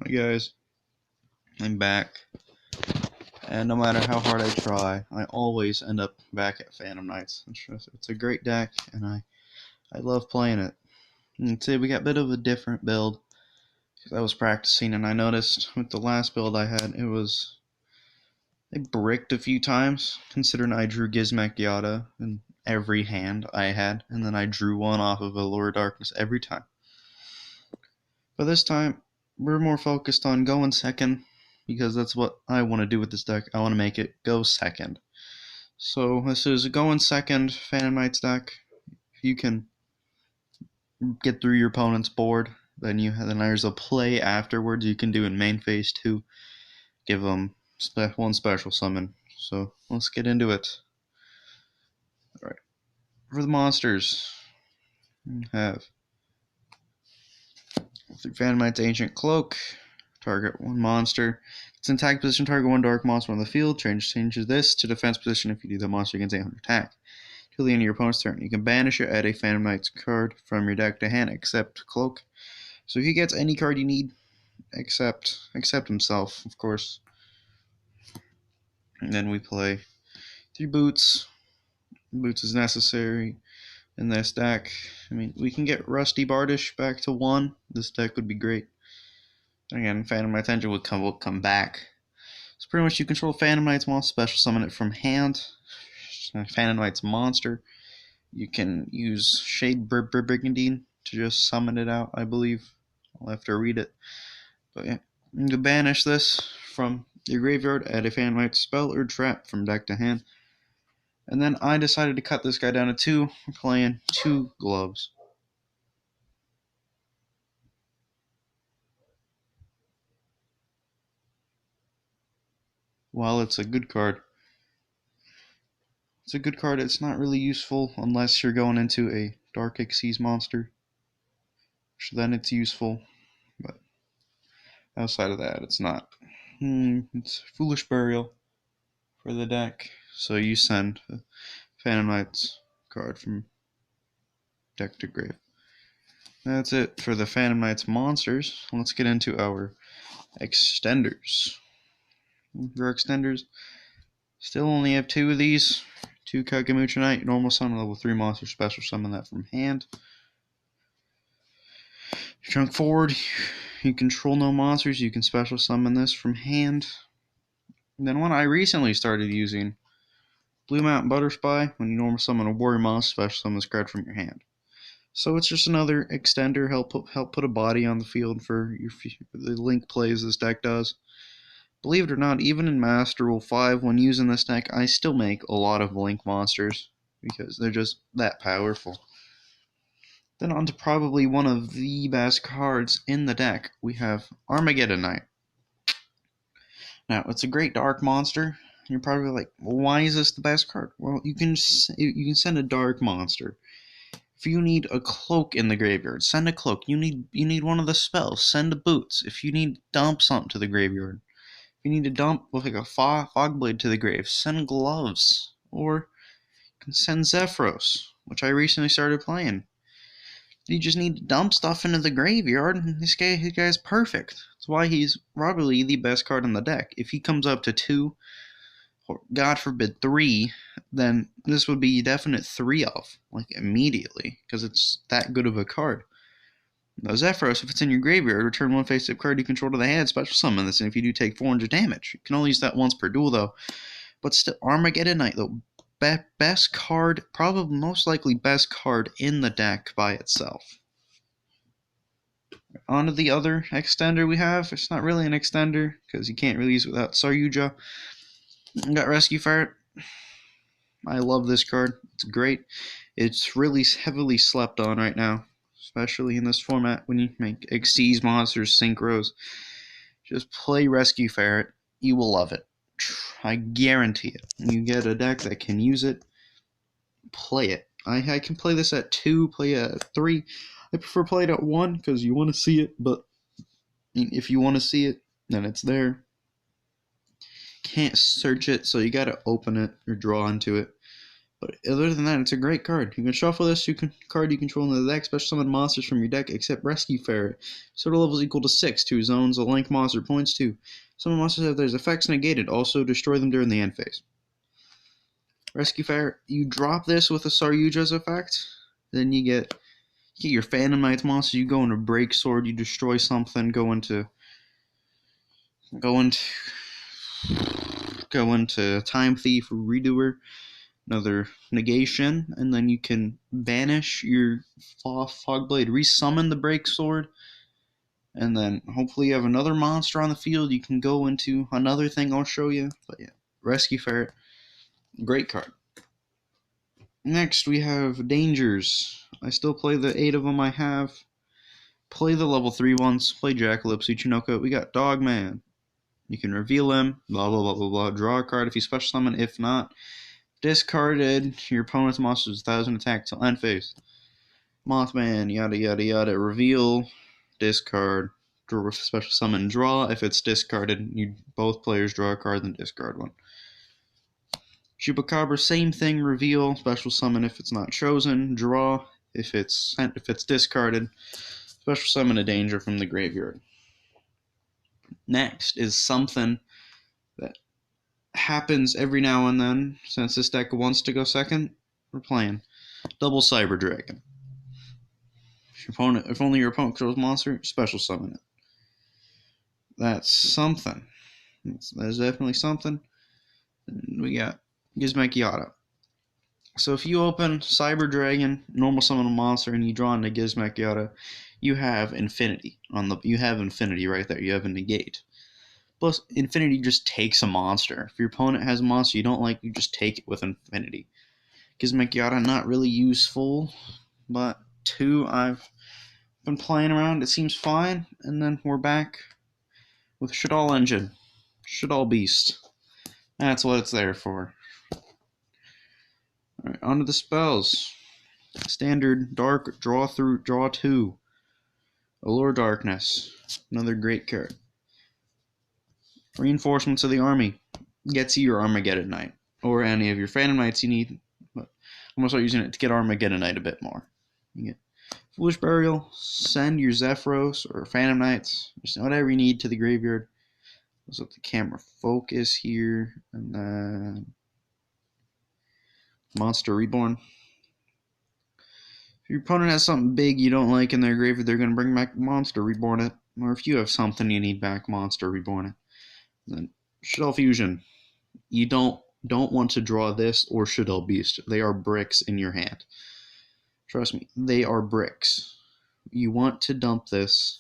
Hi guys, I'm back, and no matter how hard I try, I always end up back at Phantom Knights. It's a great deck, and I love playing it. And today we got a bit of a different build, because I was practicing, and I noticed with the last build I had, I bricked a few times, considering I drew Gizmek Yada in every hand I had, and then I drew one off of Allure of Darkness every time. But this time, we're more focused on going second, because that's what I want to do with this deck. I want to make it go second. So this is a going second Phantom Knights deck. If you can get through your opponent's board, then there's a play afterwards you can do in main phase 2. Give them one special summon. So let's get into it. Alright. For the monsters, we have Phantom Knight's Ancient Cloak. Target one monster. It's in attack position, target one dark monster on the field. Changes this to defense position if you do the monster against 800 attack. Till the end of your opponent's turn. You can banish or add a Phantom Knight's card from your deck to hand, except Cloak. So he gets any card you need, except himself, of course. And then we play 3 Boots. Boots is necessary in this deck. I mean, we can get Rusty Bardish back to 1. This deck would be great. Again, Phantom Knight's Engine will come back. So pretty much you control Phantom Knight's monster, special summon it from hand. Phantom Knight's monster. You can use Shade Brigandine to just summon it out, I believe. I'll have to read it. But yeah, you can banish this from your graveyard, add a Phantom Knight spell or trap from deck to hand. And then I decided to cut this guy down to 2, playing 2 gloves. While it's a good card, it's not really useful unless you're going into a Dark Xyz monster. So then it's useful, but outside of that, it's not. It's Foolish Burial for the deck. So you send a Phantom Knight's card from deck to grave. That's it for the Phantom Knights monsters. Let's get into our extenders. For extenders, still only have 2 of these. 2 Kagamucha Knight, normal summon, level 3 monster, special summon that from hand. Junk forward, you control no monsters, you can special summon this from hand. And then one I recently started using, Blue Mountain Butterspy, when you normal summon a warrior monster, special summon this card from your hand. So it's just another extender, help put a body on the field for the link plays this deck does. Believe it or not, even in Master Rule 5, when using this deck, I still make a lot of link monsters because they're just that powerful. Then on to probably one of the best cards in the deck, we have Armageddon Knight. Now, it's a great dark monster. You're probably like, well, why is this the best card? Well, you can send a dark monster. If you need a cloak in the graveyard, send a cloak. You need one of the spells, send a boots. If you need to dump something to the graveyard, if you need to dump with like a fog blade to the grave, send gloves. Or you can send Zephyros, which I recently started playing. You just need to dump stuff into the graveyard, and this guy's perfect. That's why he's probably the best card in the deck. If he comes up to 2, or God forbid 3, then this would be definite 3 of, like immediately, because it's that good of a card. Now Zephyros, if it's in your graveyard, return 1 face-up card you control to the hand, special summon this, and if you do take 400 damage. You can only use that once per duel though. But still, Armageddon Knight though, best card, probably most likely best card in the deck by itself. On to the other extender we have. It's not really an extender, because you can't really use it without Saryuja. Got Rescue Ferret. I love this card. It's great. It's really heavily slept on right now, especially in this format when you make Xyz monsters, synchros. Just play Rescue Ferret. You will love it. I guarantee it. You get a deck that can use it, play it. I can play this at 2, play it at 3. I prefer play it at 1 because you want to see it, but if you want to see it, then it's there. Can't search it, so you gotta open it or draw into it. But other than that, it's a great card. You can shuffle this card you control in the deck, special summon monsters from your deck, except Rescue Ferret. Total level is equal to 6, 2 zones, a link monster, points 2. Summon monsters have their effects negated, also destroy them during the end phase. Rescue Ferret, you drop this with a Saryuja's effect, then you get your Phantom Knights monster, you go into Break Sword, you destroy something, go into Time Thief, Redoer, another negation, and then you can banish your Fogblade, resummon the Break Sword, and then hopefully you have another monster on the field. You can go into another thing I'll show you. But yeah, Rescue Ferret, great card. Next we have Dangers. I still play the 8 of them I have. Play the level 3 ones. Play Jackalope, Tsuchinoko. We got Dogman. You can reveal him, blah blah blah blah blah. Draw a card if you special summon. If not, discarded. Your opponent's monster is 1,000 attack till end phase. Mothman, yada yada yada. Reveal, discard, draw, special summon, draw. If it's discarded, both players draw a card, then discard one. Chupacabra, same thing. Reveal, special summon if it's not chosen. Draw if it's discarded. Special summon a danger from the graveyard. Next is something that happens every now and then. Since this deck wants to go second, we're playing Double Cyber Dragon. If only your opponent controls monster, special summon it. That's something. That's definitely something. And we got Gizmekiata. So if you open Cyber Dragon, normal summon a monster, and you draw into Gizmekiata, you have infinity you have infinity right there. You have a negate. Plus, infinity just takes a monster. If your opponent has a monster you don't like, you just take it with infinity. Gizmekiata, not really useful, but 2 I've been playing around. It seems fine, and then we're back with Shaddoll Engine, Shaddoll Beast. That's what it's there for. Alright, on to the spells. Standard Dark, draw 2. Allure Darkness, another great card. Reinforcements of the Army, gets you your Armageddon Knight, or any of your Phantom Knights you need, but I'm going to start using it to get Armageddon Knight a bit more. You get Foolish Burial, send your Zephyros or Phantom Knights, just whatever you need to the graveyard. Let's let the camera focus here, and then Monster Reborn. If your opponent has something big you don't like in their graveyard, they're going to bring back Monster Reborn it. Or if you have something you need back, Monster Reborn it. Then Shaddoll Fusion. You don't want to draw this or Shaddoll Beast. They are bricks in your hand. Trust me, they are bricks. You want to dump this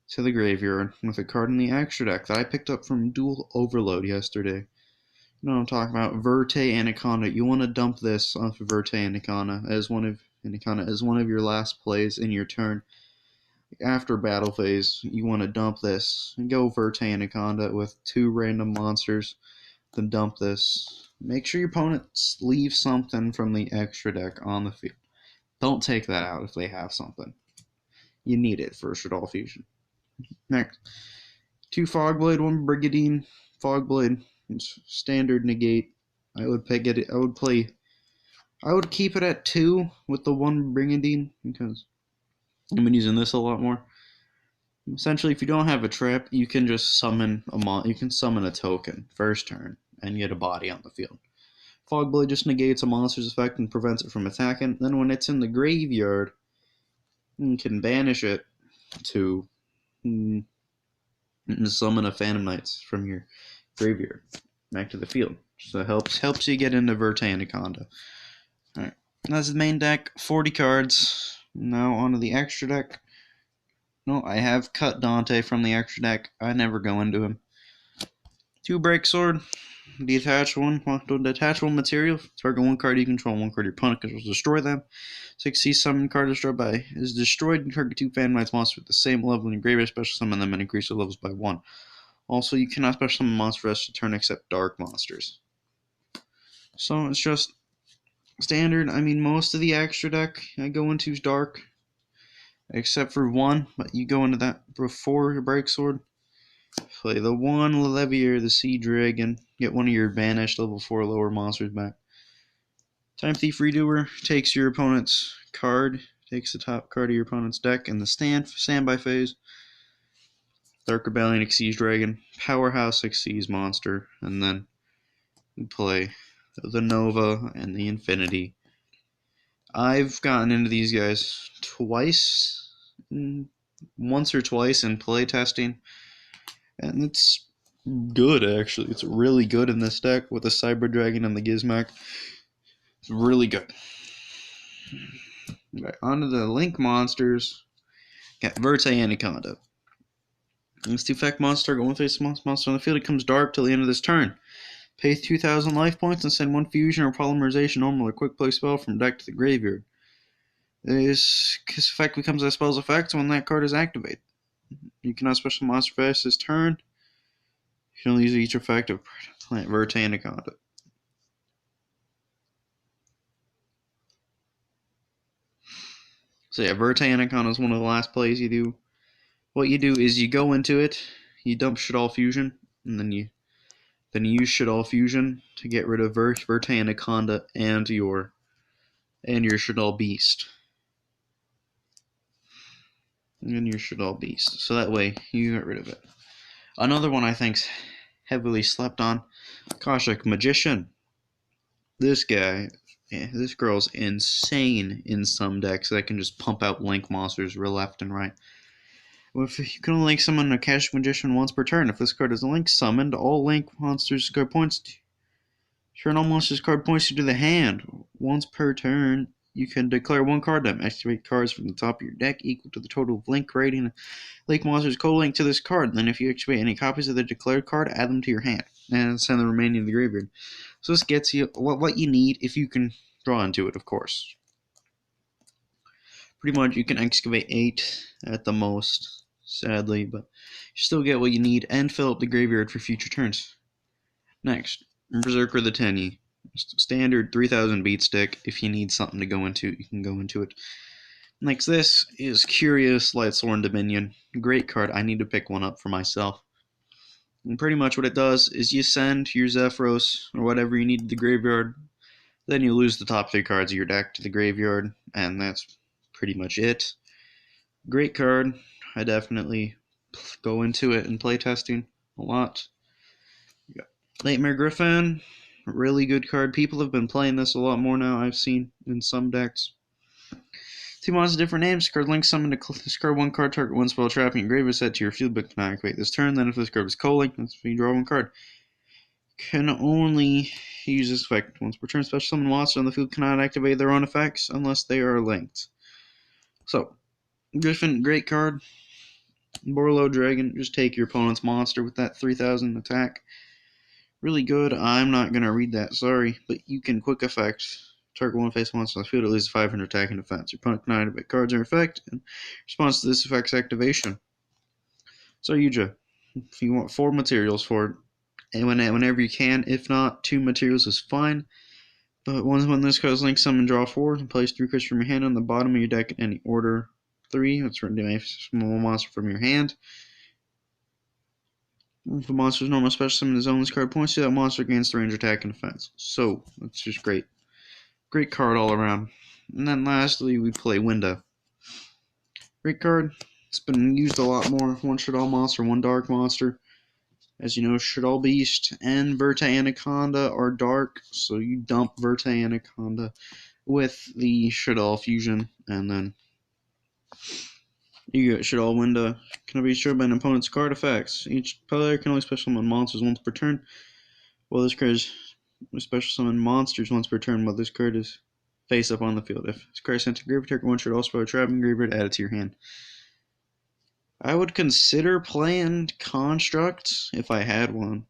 to the graveyard with a card in the extra deck that I picked up from Dual Overload yesterday. You know what I'm talking about? Verte Anaconda. You want to dump this off of Verte Anaconda as one of your last plays in your turn. After battle phase, you want to dump this and go Verte Anaconda with 2 random monsters. Then dump this. Make sure your opponents leave something from the extra deck on the field. Don't take that out if they have something. You need it for Shaddoll Fusion. Next, 2 Fogblade, 1 Brigadine. Fogblade, standard negate. I would keep it at 2 with the 1 Brigadine because I've been using this a lot more. Essentially, if you don't have a trap, you can just summon a token first turn and get a body on the field. Fogblade just negates a monster's effect and prevents it from attacking. Then when it's in the graveyard, you can banish it to summon a Phantom Knights from your graveyard back to the field. So it helps you get into Verte Anaconda. Alright, that's the main deck, 40 cards. Now onto the extra deck. No, I have cut Dante from the extra deck. I never go into him. 2 Break Sword. Detachable material. Target 1 card you control, 1 card your opponent controls. Destroy them. 6 summon card destroyed by is destroyed and target 2 Phantom Knights monsters with the same level in your graveyard. Special summon them and increase their levels by 1. Also, you cannot special summon monsters rest of turn except dark monsters. So it's just standard. I mean, most of the extra deck I go into is dark, except for 1. But you go into that before your Break Sword. Play the 1 Levier, the Sea Dragon. Get one of your banished level 4 lower monsters back. Time Thief Redoer takes your opponent's card, takes the top card of your opponent's deck in the standby phase. Dark Rebellion, Exceeds Dragon, Powerhouse, Exceeds Monster, and then we play the Nova and the Infinity. I've gotten into these guys once or twice in play testing, and it's good actually. It's really good in this deck with the Cyber Dragon and the Gizmek. It's really good. Okay, onto the Link monsters. Got Verte Anaconda. It's the effect monster, go one face monster on the field. It comes dark till the end of this turn. Pay 2,000 life points and send one fusion or polymerization normal or quick play spell from deck to the graveyard. This effect becomes a spell's effect when that card is activated. You cannot special monster fast this turn. You can only use each effect of plant Verte Anaconda. So yeah, Verte Anaconda is one of the last plays you do. What you do is you go into it, you dump Shaddoll Fusion, and then you use Shaddoll Fusion to get rid of Verte Anaconda and your Shaddoll Beast. And your Shaddoll Beast. So that way you get rid of it. Another one I think's heavily slept on, Kashik Magician. This guy, this girl's insane in some decks that can just pump out Link monsters real left and right. If you can only Link summon a Kashik Magician once per turn. If this card is a Link summoned, all Link monsters card points turn all monsters card points to the hand. Once per turn, you can declare one card name. Activate cards from the top of your deck equal to the total of Link rating. Link monsters co-link to this card. Then if you activate any copies of the declared card, add them to your hand. And send the remaining to the graveyard. So this gets you what you need if you can draw into it, of course. Pretty much you can excavate 8 at the most, sadly, but you still get what you need and fill up the graveyard for future turns. Next, Berserker the Tenyi. Standard 3000 beat stick. If you need something to go into, you can go into it. Next, this is Curious Lightsworn Dominion. Great card. I need to pick one up for myself. And pretty much what it does is you send your Zephyros or whatever you need to the graveyard. Then you lose the top 3 cards of your deck to the graveyard, and that's pretty much it. Great card. I definitely go into it in playtesting a lot. You got Nightmare Griffin. Really good card. People have been playing this a lot more now, I've seen in some decks. 2 monsters, different names. Card link summon to discard 1 card, target 1 spell, trapping your graveyard set to your field, but can activate this turn. Then if this card is co-linked, that's when you draw 1 card. Can only use this effect once per turn. Special summon monster on the field cannot activate their own effects unless they are linked. So, Griffin, great card. Borlo Dragon, just take your opponent's monster with that 3000 attack. Really good. I'm not going to read that, sorry, but you can quick effect. Target 1 face monster on the field at least 500 attack and defense. Your opponent can activate cards in effect in response to this effect's activation. So, Yuja, if you want 4 materials for it, and whenever you can, if not, 2 materials is fine. But when this card is linked, summon, draw 4, and place 3 cards from your hand on the bottom of your deck in any order. 3, that's written down a small monster from your hand. If a monster's normal special summon is on this card points to that monster gains the range attack and defense. So, that's just great. Great card all around. And then lastly, we play Winda. Great card. It's been used a lot more. 1 Shaddoll monster, 1 dark monster. As you know, Shaddoll Beast and Verte Anaconda are dark, so you dump Verte Anaconda with the Shaddoll Fusion, and then you get Shaddoll Winda. Can be destroyed by an opponent's card effects. Each player can only special summon monsters once per turn, while this card is special summon monsters once per turn, while this card is face up on the field. If this card is sent to graveyard, target 1 Shaddoll spell trapping graveyard, add it to your hand. I would consider playing Construct if I had one,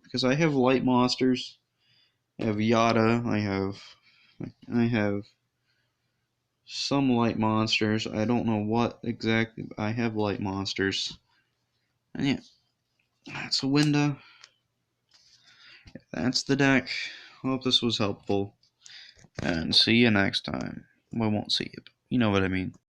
because I have light monsters. I have Yada. I have some light monsters. I don't know what exactly, but I have light monsters. And yeah, that's a window. That's the deck. Hope this was helpful. And see you next time. Well, I won't see you, but you know what I mean.